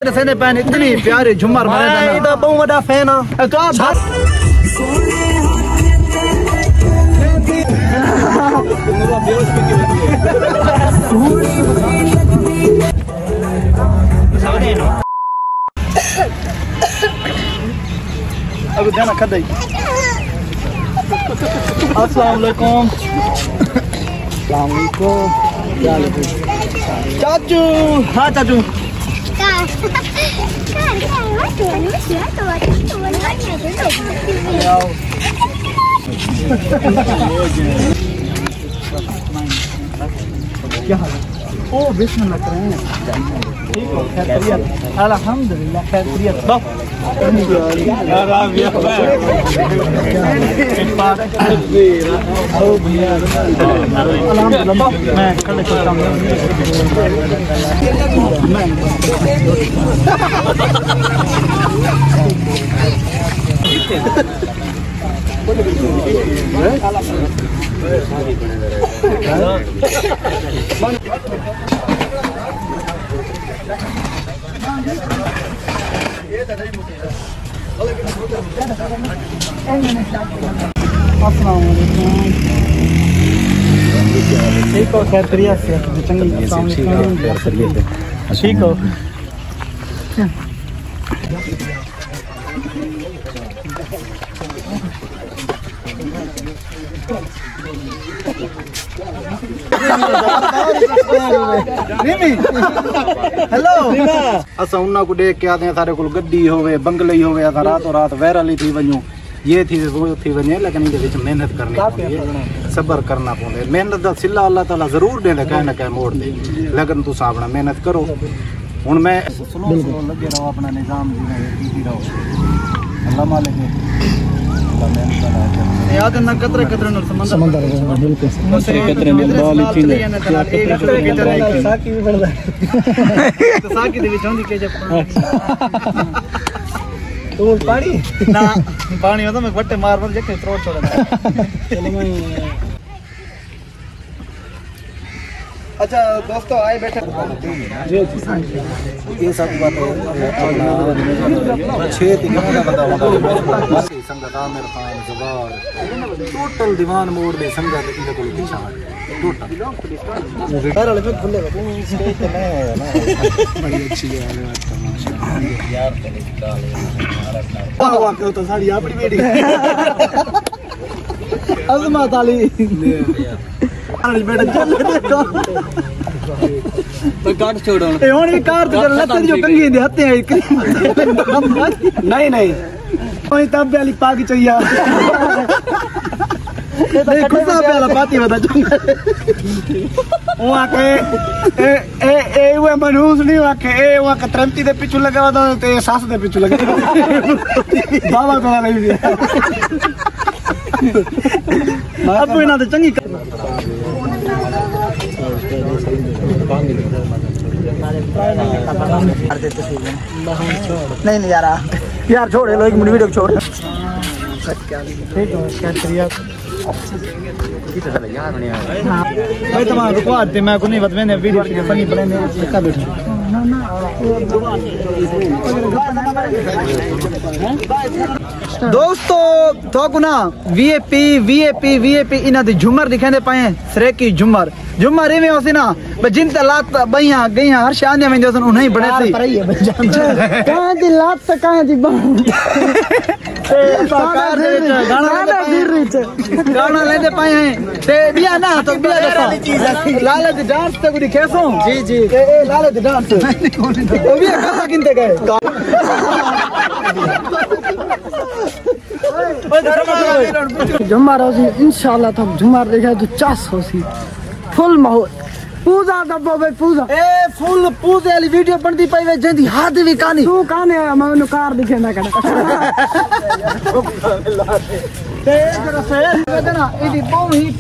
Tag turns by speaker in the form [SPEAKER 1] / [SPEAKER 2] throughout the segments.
[SPEAKER 1] सेने पैन इतनी प्यारे झुमर मैं तो बहुत बड़ा फैन हां तो आप अब जाना खदई अस्सलाम वालेकुम अस्सलाम वालेकुम चाचू हाँ चाचू क्या हाल है? ओ बिस्मिल्लाह करें ठीक हो खैरियत अल्हम्दुलिल्लाह खैरियत मैं कल चलता हूँ ठीक हो खैरियत से ठीक हो हेलो असा उन्ना को देख के आते हैं सारे को गड्डी होवे बंगले होवे असा रातों रात वैरली थी वञूं ये थी वो थी वञे लेकिन इनके विच मेहनत करनी पवंदी सबर करना पवंदे मेहनत दा सिला अल्लाह ताला जरूर देंदा कहीं ना कहीं मोड़ दे लेकिन तुम अपना मेहनत करो हुन मैं स्लो लगे रहो अपना निजाम जी रहो अल्लाह मालिक याद ना कतरे कतरे न समंदर बिल्कुल कतरे में बाल इतनी साकी भी बढ़दा तो साकी दे विच होंदी के जब तो पानी ना पानी होता मैं वट्टे मार मार जके त्रोड़ छोड़ा चलो मैं अच्छा दोस्तों आए बैठे जी ये सब बात है 6 दिनों का बताऊंगा संगत आमिर खान जुबार टोटल दीवान मोड़ दे संगत इनके कोल पीछा टोटल घर वाले पे खुले स्टेज पे मैं है ना बड़ी अच्छी है माशाल्लाह यार वाह वाह तो साड़ी अपनी बेटी अजमत अली अरे बेटा चल देखो तो काट छोड़ो ए हुन भी कार तो लत्ते जो कंगी दे हत्ते नहीं नहीं ओए तब वाली पागी चाहिए नहीं खुदा वाला पाती बता चुका वो आके ए वो मनहूस नहीं आके ए वो कतरंती दे पीछे लगा तो ते सास दे पीछे लगा बाबा को नहीं दिया अब ना तो चंगी नहीं यार छोड़ लो एक मिनट वीडियो छोड़ ठीक है खैरियत भाई तुम्हारा रुको आते मैं को नहीं बता मैंने वीडियो के फनी बनाने का बैठा दोस्तों तो गुना वीएपी इना दे झुमर दिखाने पाए सरेकी झुमर में होसी ना जिन लात बइया गइया हर शान में जसन उन्हीं बड़े से कहां दी लात से कहां दी गाना लेते पाए हैं ते बिया ना तो बिया जैसा लाले दे डांस ते गुडी कैसो जी ए लाले दे डांस वो भी कहां किनते गए झुमर होसी इंशाल्लाह तो झुमर देखा तो चास होसी फुल माहौल पूजा दबो भाई पूजा ए फुल पूजे वाली वीडियो बनती पई वे जंदी हाथ भी कानी तू काने मैं कार दिखे ना कर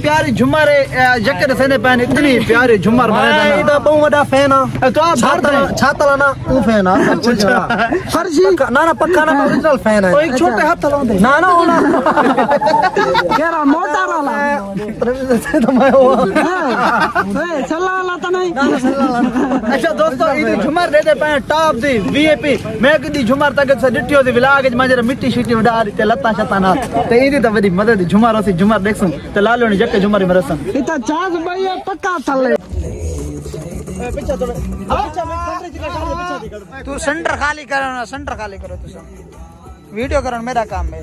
[SPEAKER 2] प्यारी झुमर जकर से पहन इतनी प्यारी झुमर
[SPEAKER 1] मैं तो बहुत बड़ा फैन हां
[SPEAKER 2] तो आप
[SPEAKER 1] छातला ना तू फैन हां अच्छा फर्जी ना ना पक्का ना ओरिजिनल फैन है
[SPEAKER 2] एक छोटे हाथ लाਉਂਦੇ
[SPEAKER 1] ना ना होना
[SPEAKER 2] केरा मोटा वाला
[SPEAKER 1] तो मैं वो
[SPEAKER 2] ए चला वाला तो नहीं अच्छा दोस्तों ये झुमर दे पहन टॉप दी वीआईपी मैं कदी झुमर तक से डिटियो दी व्लॉग ज मजर मिट्टी शिट्टी उड़ा ते लत्ता शता ना ते इदी तो बड़ी मदद झुमर ओसी झुमर देखसु ते लालो ने जके झुमर में रसन इता चास भाई पक्का थले पीछे थोड़े अच्छा मैं कंट्री जी का पीछे तू सेंटर खाली करो ना सेंटर खाली करो तू सब वीडियो करो मेरा काम है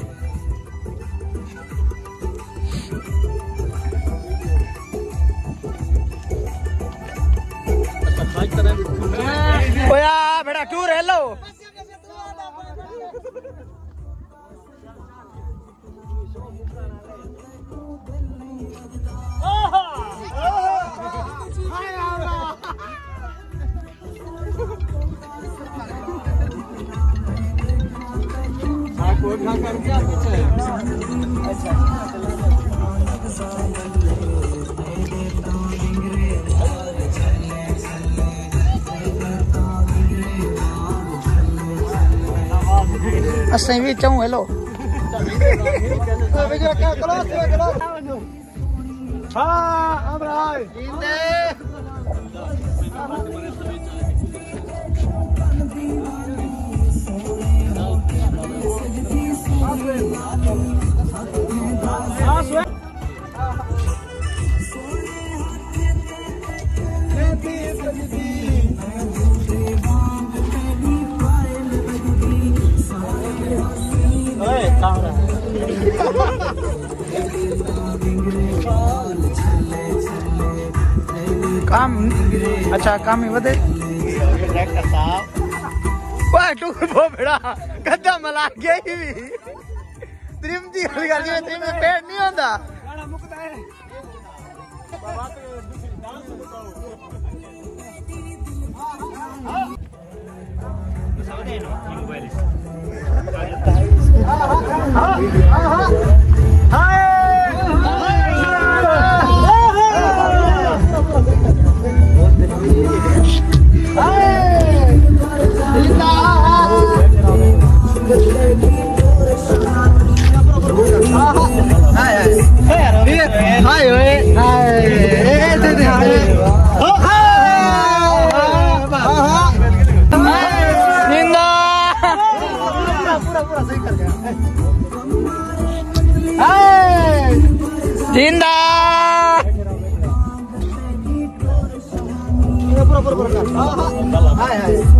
[SPEAKER 2] ओया बेटा टूर हेलो असं भी चाहूँ हेलो काम अच्छा काम ही बदे टू बेड़ा गद्दा मला गया भी त्रिमती त्रिम पेट नहीं होता जिंदा हाय